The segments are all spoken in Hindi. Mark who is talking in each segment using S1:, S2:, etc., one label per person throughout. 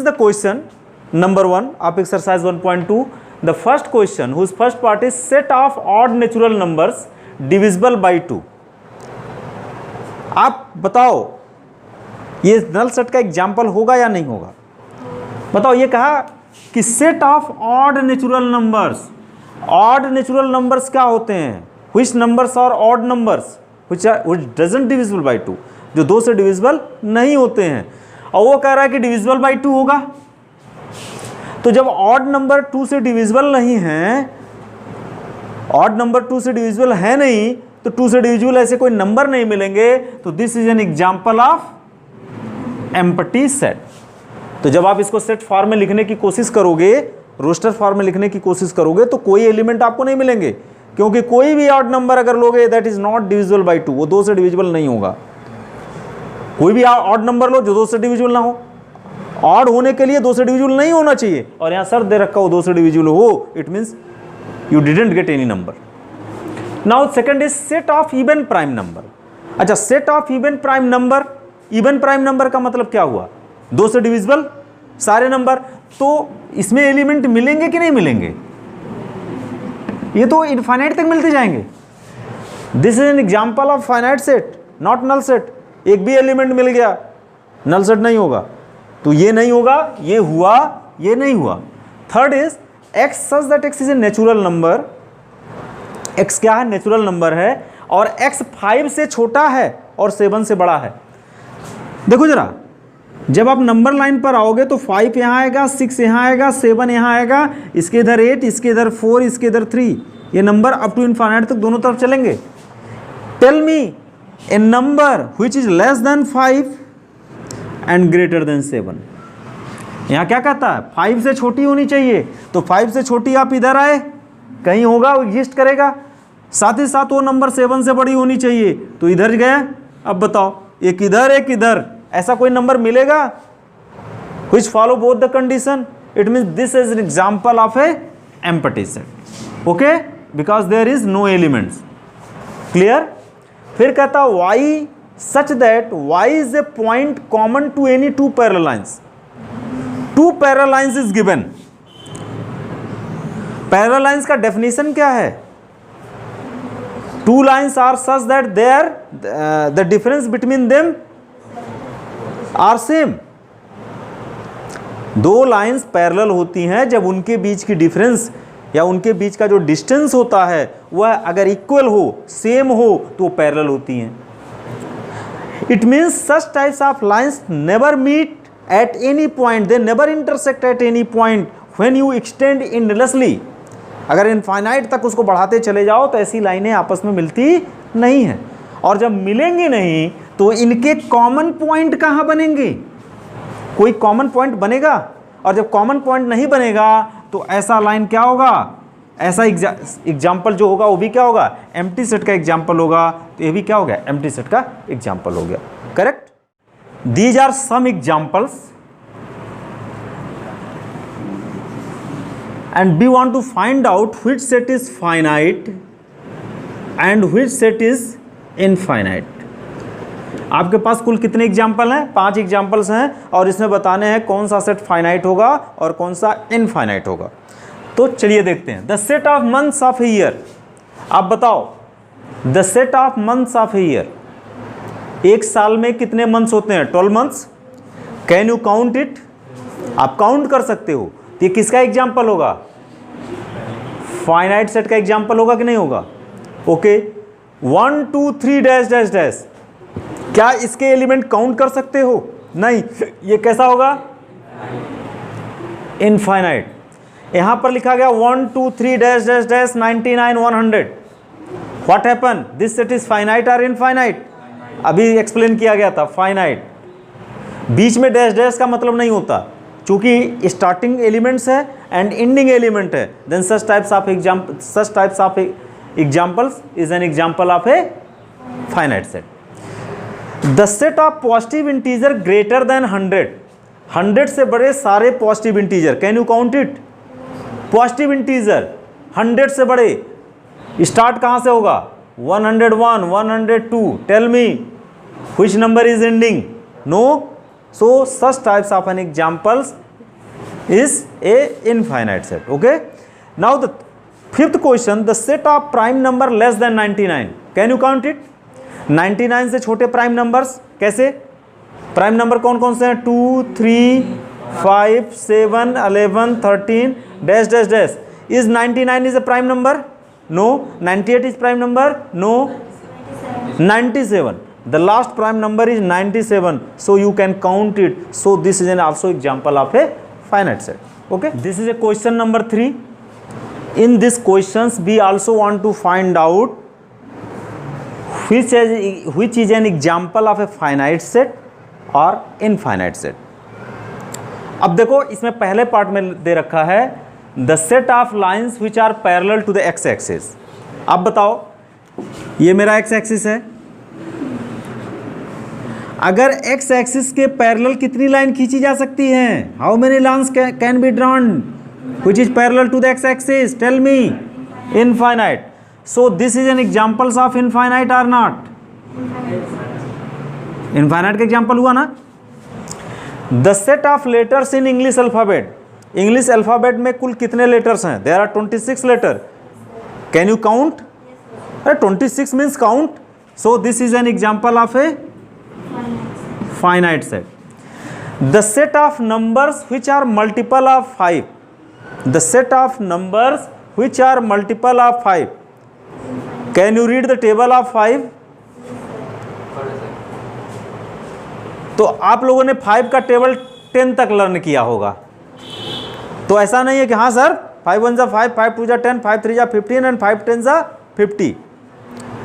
S1: The question number 1 of exercise 1.2. The first question whose first part is set of odd natural numbers divisible by 2. आप बताओ ये नल सेट का एग्जाम्पल होगा या नहीं होगा? बताओ. ये कहा कि set of odd natural numbers. Odd natural numbers क्या होते हैं? Which numbers are odd numbers which doesn't divisible by 2, जो 2 से डिविजिबल नहीं होते हैं. और वो कह रहा है कि डिविजिबल बाई 2 होगा. तो जब ऑड नंबर 2 से डिविजिबल नहीं है, ऑड नंबर 2 से डिविजिबल है नहीं, तो 2 से डिविजिबल ऐसे कोई नंबर नहीं मिलेंगे. तो this is an example of empty set. तो जब आप इसको सेट फॉर्म में लिखने की कोशिश करोगे, रोस्टर फॉर्म में लिखने की कोशिश करोगे, तो कोई एलिमेंट आपको नहीं मिलेंगे, क्योंकि कोई भी ऑड नंबर अगर लोगे that is not divisible by 2, वो 2 से डिविजिबल नहीं होगा. कोई भी ऑड नंबर लो जो 2 से डिविजिबल ना हो. ऑड होने के लिए 2 से डिविजिबल नहीं होना चाहिए, और यहां शर्त दे रखा हो 2 से डिविजिबल हो, it means you didn't get any number. Now second is set of even prime number. अच्छा, set of even prime number. Even prime number का मतलब क्या हुआ? 2 से डिविजिबल सारे नंबर. तो इसमें एलिमेंट मिलेंगे कि नहीं मिलेंगे? ये तो इनफाइनाइट तक मिलते जाएंगे. This is an example of finite set, not null set. एक भी एलिमेंट मिल गया, नल सेट नहीं होगा. तो ये नहीं होगा, ये हुआ, ये नहीं हुआ. Third is x such that x is a natural number. X क्या है? नेचुरल नंबर है, और एक्स 5 से छोटा है और 7 से बड़ा है. देखो जरा, जब आप नंबर लाइन पर आओगे तो 5 यहाँ आएगा, 6 यहाँ आएगा, 7 यहाँ आएगा, इसके इधर 8, इसके इधर 4, इसके इधर 3. ये नंबर अप टू इनफाइनाइट तक दोनों तरफ चलेंगे. Tell me a number which is less than 5 and greater than 7. यहाँ क्या कहता है? 5 से छोटी होनी चाहिए. तो 5 से छोटी आप इधर आए, कहीं होगा, वो एग्जिस्ट करेगा. साथ ही साथ वो नंबर 7 से बड़ी होनी चाहिए, तो इधर गया. अब बताओ, एक इधर एक इधर, ऐसा कोई नंबर मिलेगा which follow both the condition? It means this is an example of a empty set. Okay, because there is no elements. Clear? फिर कहता y such that y is a point common to any two parallel lines. Two parallel lines is given. Parallel lines का definition क्या है? Two lines are such that the difference between them are same. 2 lines parallel होती हैं जब उनके बीच की डिफरेंस या उनके बीच का जो डिस्टेंस होता है वह अगर इक्वल हो, सेम हो, तो वो पैरेलल होती हैं. It means such types of lines never meet at any point, they never intersect at any point when you extend endlessly. अगर इनफाइनाइट तक उसको बढ़ाते चले जाओ तो ऐसी लाइनें आपस में मिलती नहीं हैं. और जब मिलेंगी नहीं तो इनके कॉमन पॉइंट कहाँ बनेंगे? कोई कॉमन पॉइंट बनेगा. और जब कॉमन पॉइंट नहीं बनेगा तो ऐसा लाइन क्या होगा? ऐसा एग्जाम्पल जो होगा वो भी क्या होगा? एम्प्टी सेट का एग्जाम्पल होगा. तो ये भी क्या हो गया? एम्प्टी सेट का एग्जाम्पल हो गया. Correct. These are some examples and we want to find out which set is finite and which set is infinite. आपके पास कुल कितने एग्जाम्पल हैं? 5 एग्जाम्पल्स हैं, और इसमें बताने हैं कौन सा सेट फाइनाइट होगा और कौन सा इनफाइनाइट होगा. तो चलिए देखते हैं. The set of months of a year. आप बताओ, the set of months of a year. एक साल में कितने मंथ्स होते हैं? 12 months. Can you count it? आप काउंट कर सकते हो. ये किसका एग्जाम्पल होगा? फाइनाइट सेट का एग्जाम्पल होगा कि नहीं होगा? ओके. 1 2 3 dash dash dash. क्या इसके एलिमेंट काउंट कर सकते हो? नहीं. ये कैसा होगा? इनफाइनाइट. यहां पर लिखा गया 1 2 3 dash dash dash 99 100. What happen? This set is finite और इनफाइनाइट? अभी एक्सप्लेन किया गया था. फाइनाइट. बीच में डैश डैश का मतलब नहीं होता, चूंकि स्टार्टिंग एलिमेंट्स है एंड एंडिंग एलिमेंट है. Then such types of examples is an example of a finite set. The set of positive integer greater than 100. 100 से बड़े सारे positive integer. Can you count it? Positive integer 100 से बड़े. स्टार्ट कहां से होगा? 101 102. Tell me which number is ending? No. So such types of an examples is a infinite set. Okay. Now the fifth question, the set of prime number less than 99. Can you count it? 99 से छोटे प्राइम नंबर्स कैसे? प्राइम नंबर कौन कौन से हैं? 2, 3, 5, 7, 11, 13 dash dash dash. Is 99 is a prime number? No. 98 is prime number? No. 97. The last prime number is 97. So you can count it. So this is an also example of a finite set. Okay. This is a question number 3. In this questions we also want to find out which is an example of a finite set or infinite set. अब देखो इसमें पहले पार्ट में दे रखा है the set of lines which are parallel to the x axis. अब बताओ ये मेरा एक्स एक्सिस है, अगर एक्स एक्सिस के पैरेलल कितनी लाइन खींची जा सकती हैं? How many lines can be drawn which is parallel to the x axis? Tell me. Infinite. So this is an examples of infinite or not? Infinite का एग्जाम्पल हुआ ना. The set of letters in English alphabet. English alphabet में कुल कितने लेटर्स हैं? There are 26 letter. Can you count? 26 means count. So this is an example of a finite set. The set of numbers which are multiple of 5. The set of numbers which are multiple of 5. Can you read the table of 5? तो आप लोगों ने 5 का टेबल 10 तक लर्न किया होगा. तो ऐसा नहीं है कि हाँ सर 5 1 जा 5, 5 2 जा 10, 5 3 जा 15 एंड 5 10 जा 50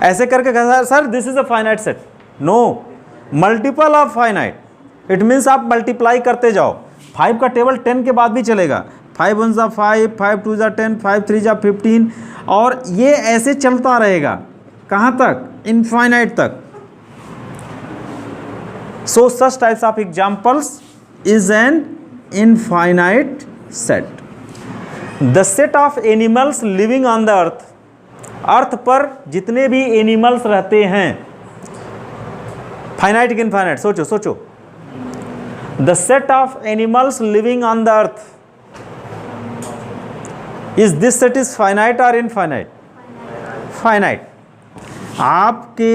S1: ऐसे करके कहा sir this is a finite set. No. Multiple of finite. It means आप मल्टीप्लाई करते जाओ. 5 का टेबल 10 के बाद भी चलेगा. 5 1 जा 5, 5 2 जा 10, 5 3 जा 15 और ये ऐसे चलता रहेगा. कहाँ तक? इनफाइनाइट तक. So such types of examples is an infinite set. The set of animals living on the earth. अर्थ पर जितने भी एनिमल्स रहते हैं, फाइनाइट कि इनफाइनाइट? सोचो सोचो. The set of animals living on the earth. Is this set is finite or infinite? Finite. आपके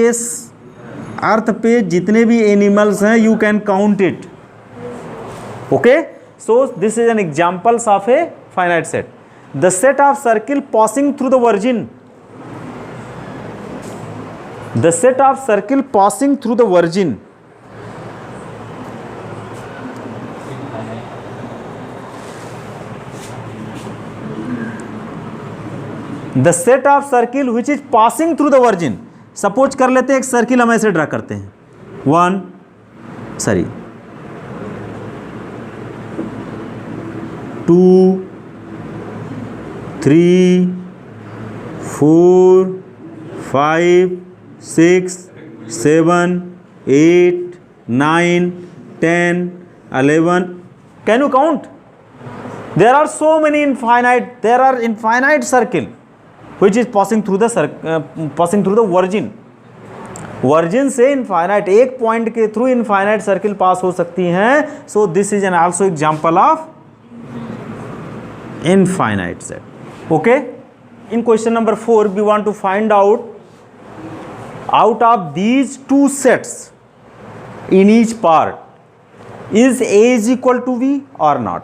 S1: अर्थ पे जितने भी एनिमल्स हैं you can count it. Okay. So this is an examples of a finite set. The set of circle passing through the virgin. The set of circle passing through the virgin. The set of circle which is passing through the virgin. Suppose कर लेते हैं एक सर्किल हम ऐसे ड्रा करते हैं. 1 2 3 4 5 6 7 8 9 10 11. Can you count? There are so many infinite. There are infinite circle which is passing through the origin. Origin से इनफाइनाइट एक पॉइंट के थ्रू इनफाइनाइट सर्किल पास हो सकती हैं. So this is an also example of infinite set. Okay. In question number 4 we want to find out of these two sets in each part is A is equal to B or not.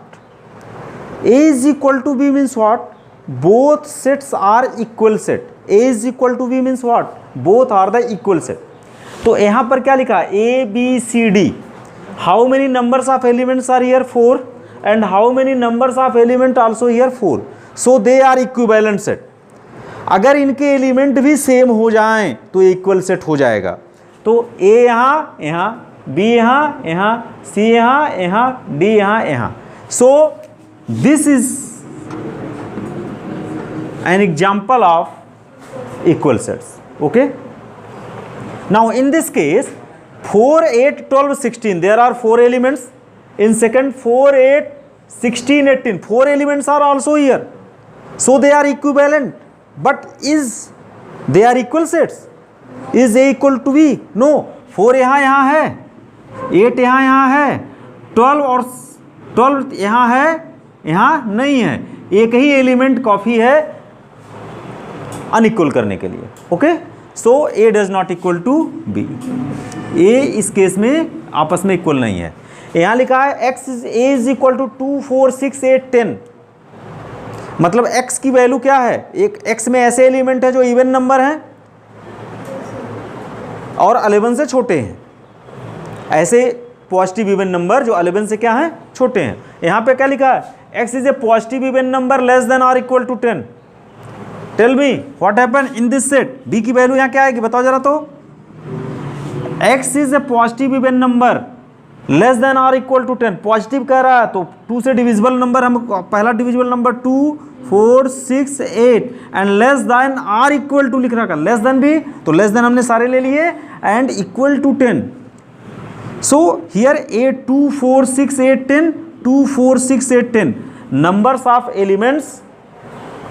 S1: A is equal to B means what? Both sets are equal set. A is equal to B means what? Both are the equal set. तो यहाँ पर क्या लिखा? A, B, C, D. How many numbers of elements are here? 4. And how many numbers of element also here? 4. So they are equivalent set. अगर इनके एलिमेंट भी सेम हो जाएं तो इक्वल सेट हो जाएगा. तो A यहाँ यहाँ, B यहाँ यहाँ, C यहाँ यहाँ, D यहाँ यहाँ. So this is an example of equal sets. Okay. Now in this case 4 8 12 16 there are 4 elements. In second 4 8 16 18 4 elements are also here. So they are equivalent. But is they are equal sets? Is A equal to B? No. 4 यहाँ है, 8 यहाँ है, 12 और 12 यहाँ है, यहाँ नहीं है, एक ही एलिमेंट काफ़ी है अनइक्वल करने के लिए। Okay, so A does not equal to B, A इस केस में आपस में इक्वल नहीं है। यहाँ लिखा है एक्स इज इक्वल टू 2 4 6 8 10, मतलब x की वैल्यू क्या है, एक x में ऐसे एलिमेंट है जो इवन नंबर हैं और 11 से छोटे हैं, ऐसे पॉजिटिव इवन नंबर जो 11 से क्या है, छोटे हैं। यहाँ पे क्या लिखा है, x is a positive even number less than or equal to 10। Tell me what happen in this set, b की वैल्यू यहाँ क्या आएगी बताओ जरा। तो x is a positive even number less than or equal to 10, positive कह रहा है तो 2 से डिविजिबल नंबर, हम पहला divisible number 2 4 6 8 and less than or equal to लिख रखा, लेस देन भी तो लेस देन हमने सारे ले लिए and equal to 10। So here 8 2 4 6 8 10 2 4 6 8 10 numbers of elements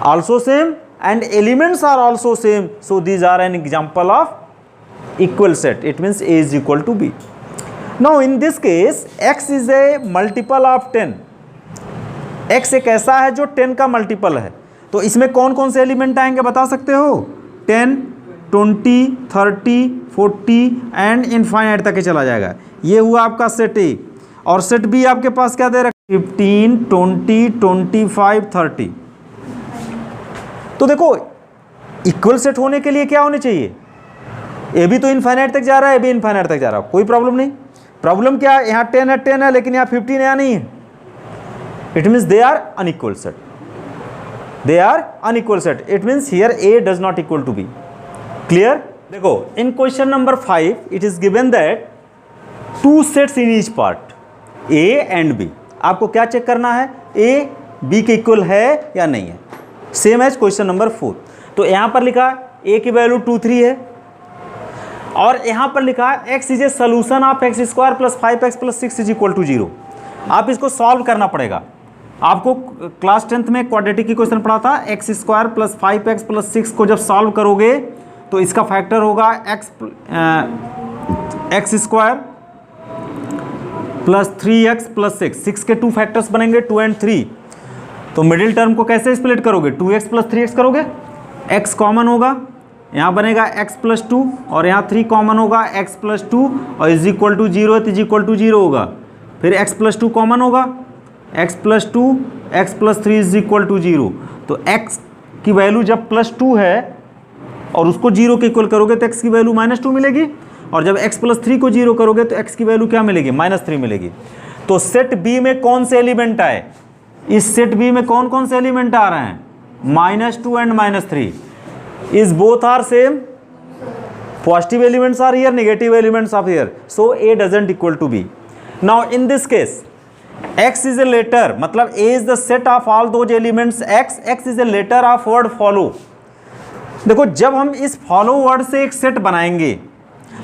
S1: also same and elements are also same, so these are an example of equal set, it means A is equal to B. Now in this case x is a multiple of 10, x एक ऐसा है जो 10 का मल्टीपल है, तो इसमें कौन कौन से एलिमेंट आएंगे बता सकते हो, 10 20 30 40 एंड इनफाइनाइट तक ही चला जाएगा। ये हुआ आपका सेट ए, और सेट बी आपके पास क्या दे रखा, 15 20 25 30। तो देखो इक्वल सेट होने के लिए क्या होने चाहिए, ए भी तो इनफाइनाइट तक जा रहा है, ए भी इनफाइनाइट तक जा रहा है, कोई प्रॉब्लम नहीं। प्रॉब्लम क्या है, यहाँ 10 है लेकिन यहाँ 15 यहाँ नहीं है, it means they are unequal set, they are unequal set, it means here A does not equal to B. Clear. देखो in question number 5 it is given that 2 sets in each part A and B, आपको क्या चेक करना है, ए बी के इक्वल है या नहीं है, सेम एज क्वेश्चन नंबर 4। तो यहाँ पर लिखा ए की वैल्यू 2 3 है, और यहाँ पर लिखा है x is a solution of x square plus 5x plus 6 is equal to 0। आप इसको सॉल्व करना पड़ेगा, आपको क्लास 10th में क्वाड्रेटिक की क्वेश्चन पढ़ा था, x square plus 5x plus 6 को जब सॉल्व करोगे तो इसका फैक्टर होगा x square plus 3x plus 6 के 2 फैक्टर्स बनेंगे 2 and 3। तो मिडिल टर्म को कैसे स्प्लिट करोगे, 2x प्लस 3x करोगे, x कॉमन होगा, यहाँ बनेगा x प्लस 2 और यहाँ 3 कॉमन होगा x प्लस 2 और is equal to 0 is equal to 0 होगा, फिर x प्लस 2 कॉमन होगा, x plus 2 x plus 3 is equal to 0। तो x की वैल्यू जब प्लस 2 है और उसको 0 के इक्वल करोगे तो x की वैल्यू -2 मिलेगी, और जब x प्लस 3 को 0 करोगे तो x की वैल्यू क्या मिलेगी, -3 मिलेगी। तो सेट बी में कौन से एलिमेंट आए, इस सेट बी में कौन कौन से एलिमेंट आ रहे हैं, -2 and -3, is both are same, positive elements are here, negative elements are here, so A doesn't equal to B. Now in this case x is a letter, मतलब A is the set of all those elements x, x is a letter of word follow। देखो जब हम इस follow वर्ड से एक सेट बनाएंगे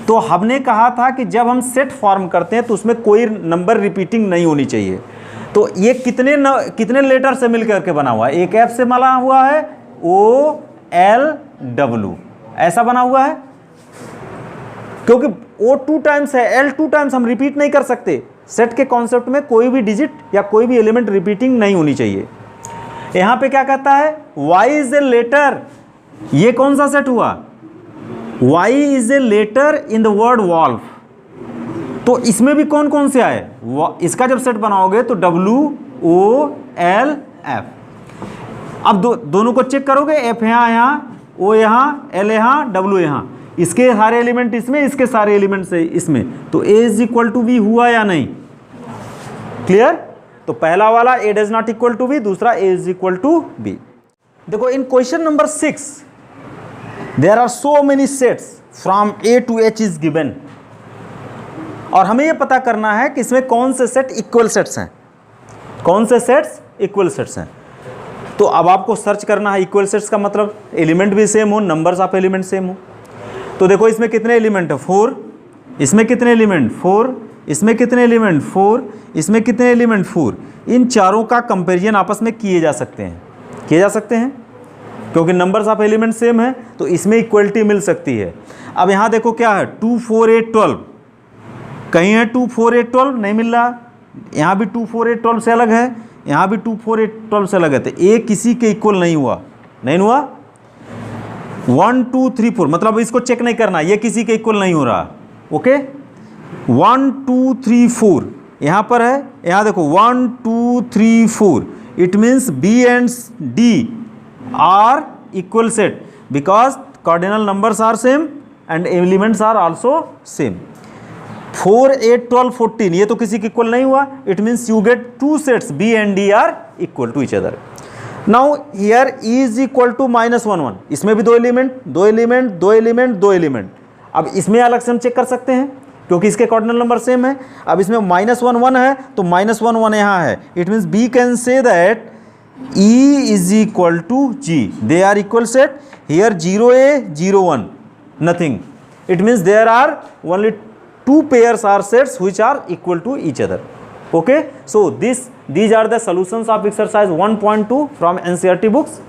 S1: तो हमने कहा था कि जब हम सेट फॉर्म करते हैं तो उसमें कोई नंबर रिपीटिंग नहीं होनी चाहिए। तो ये कितने लेटर से मिलकर के बना हुआ है, एक एफ से बना हुआ है, O L W ऐसा बना हुआ है, क्योंकि O 2 टाइम्स है, L 2 टाइम्स, हम रिपीट नहीं कर सकते। सेट के कॉन्सेप्ट में कोई भी डिजिट या कोई भी एलिमेंट रिपीटिंग नहीं होनी चाहिए। यहां पे क्या कहता है, Y इज ए लेटर, ये कौन सा सेट हुआ, Y is a letter in the word valve. तो इसमें भी कौन कौन से आए, इसका जब सेट बनाओगे तो W O L F। अब दोनों को चेक करोगे, F यहाँ O यहाँ, L यहाँ, W यहाँ, इसके सारे एलिमेंट इसमें, इसके सारे एलिमेंट से इसमें, तो A is equal to B हुआ या नहीं। क्लियर। तो पहला वाला A does not equal to B, दूसरा A is equal to B। देखो in question number 6 there are so many sets from A to H is given, और हमें यह पता करना है कि इसमें कौन से सेट इक्वल सेट्स हैं, कौन से सेट्स इक्वल सेट्स हैं। तो अब आपको सर्च करना है इक्वल सेट्स का मतलब एलिमेंट भी सेम हो, नंबर्स ऑफ एलिमेंट सेम हो। तो देखो इसमें कितने एलिमेंट है, 4, इसमें कितने एलिमेंट 4, इसमें कितने एलिमेंट 4, इसमें कितने एलिमेंट 4। इन चारों का कंपैरिजन आपस में किए जा सकते हैं, क्योंकि नंबर्स ऑफ एलिमेंट सेम है तो इसमें इक्वलिटी मिल सकती है। अब यहाँ देखो क्या है, 2 4 8 12, कहीं है 2 4 8 12 नहीं मिल रहा, यहाँ भी 2 4 8 12 से अलग है, यहाँ भी 2 4 8 12 से लगे थे, ए किसी के इक्वल नहीं हुआ, नहीं हुआ। 1 2 3 4 मतलब इसको चेक नहीं करना, ये किसी के इक्वल नहीं हो रहा। ओके 1 2 3 4 यहाँ पर है, यहाँ देखो 1 2 3 4, it means B and D are equal set because cardinal numbers are same and elements are also same. 4 8 12 14 ये तो किसी के इक्वल नहीं हुआ, it means you get 2 sets B and D are equal to each other. Now here E is equal to -1 1, इसमें भी 2 एलिमेंट 2 एलिमेंट 2 एलिमेंट 2 एलिमेंट। अब इसमें अलग से हम चेक कर सकते हैं क्योंकि इसके कार्डिनल नंबर सेम है। अब इसमें -1 1 है तो -1 1 यहाँ है, it means B can say that E is equal to G, they are equal set. Here 0A 0 1 nothing, it means there are only 2 pairs are sets which are equal to each other. Okay, so these are the solutions of exercise 1.2 from NCERT books.